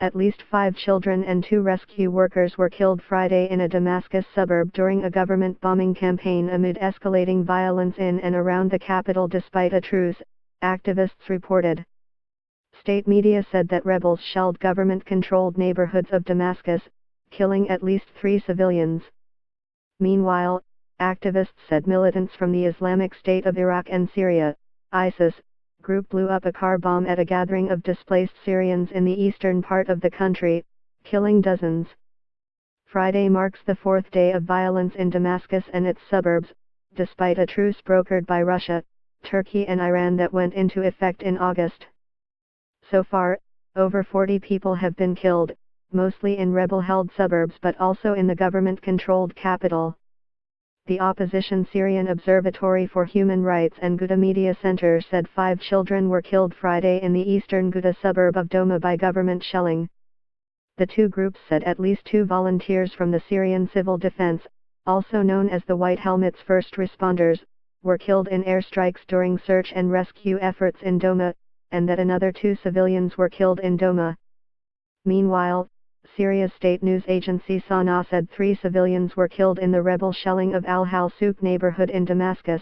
At least 5 children and 2 rescue workers were killed Friday in a Damascus suburb during a government bombing campaign amid escalating violence in and around the capital despite a truce, activists reported. State media said that rebels shelled government-controlled neighborhoods of Damascus, killing at least 3 civilians. Meanwhile, activists said militants from the Islamic State of Iraq and Syria, ISIS, group blew up a car bomb at a gathering of displaced Syrians in the eastern part of the country, killing dozens. Friday marks the 4th day of violence in Damascus and its suburbs, despite a truce brokered by Russia, Turkey and Iran that went into effect in August. So far, over 40 people have been killed, mostly in rebel-held suburbs but also in the government-controlled capital. The opposition Syrian Observatory for Human Rights and Ghouta Media Center said 5 children were killed Friday in the eastern Ghouta suburb of Doma by government shelling. The two groups said at least 2 volunteers from the Syrian Civil Defense, also known as the White Helmets first responders, were killed in airstrikes during search and rescue efforts in Doma, and that another 2 civilians were killed in Doma. Meanwhile, Syria's state news agency SANA said 3 civilians were killed in the rebel shelling of Al-Hal Souk neighborhood in Damascus.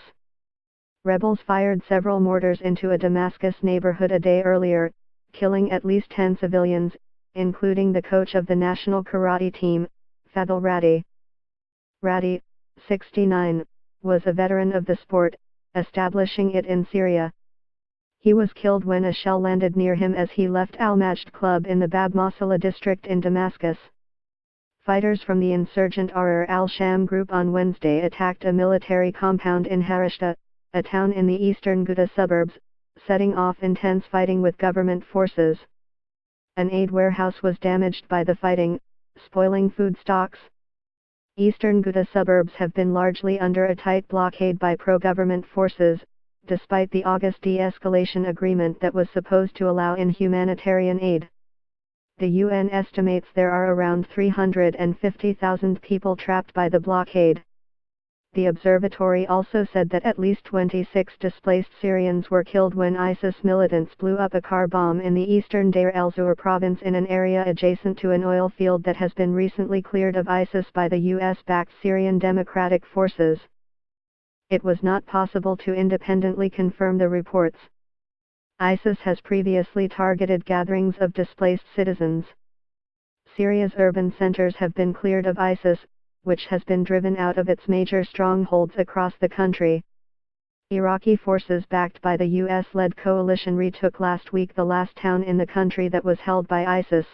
Rebels fired several mortars into a Damascus neighborhood a day earlier, killing at least 10 civilians, including the coach of the national karate team, Fadel Radi. Radi, 69, was a veteran of the sport, establishing it in Syria. He was killed when a shell landed near him as he left Al-Majd Club in the Bab Masala district in Damascus. Fighters from the insurgent Ahrar al-Sham group on Wednesday attacked a military compound in Harishta, a town in the eastern Ghouta suburbs, setting off intense fighting with government forces. An aid warehouse was damaged by the fighting, spoiling food stocks. Eastern Ghouta suburbs have been largely under a tight blockade by pro-government forces, despite the August de-escalation agreement that was supposed to allow in humanitarian aid. The UN estimates there are around 350,000 people trapped by the blockade. The observatory also said that at least 26 displaced Syrians were killed when ISIS militants blew up a car bomb in the eastern Deir el-Zur province in an area adjacent to an oil field that has been recently cleared of ISIS by the US-backed Syrian Democratic Forces. It was not possible to independently confirm the reports. ISIS has previously targeted gatherings of displaced citizens. Syria's urban centers have been cleared of ISIS, which has been driven out of its major strongholds across the country. Iraqi forces backed by the US-led coalition retook last week the last town in the country that was held by ISIS.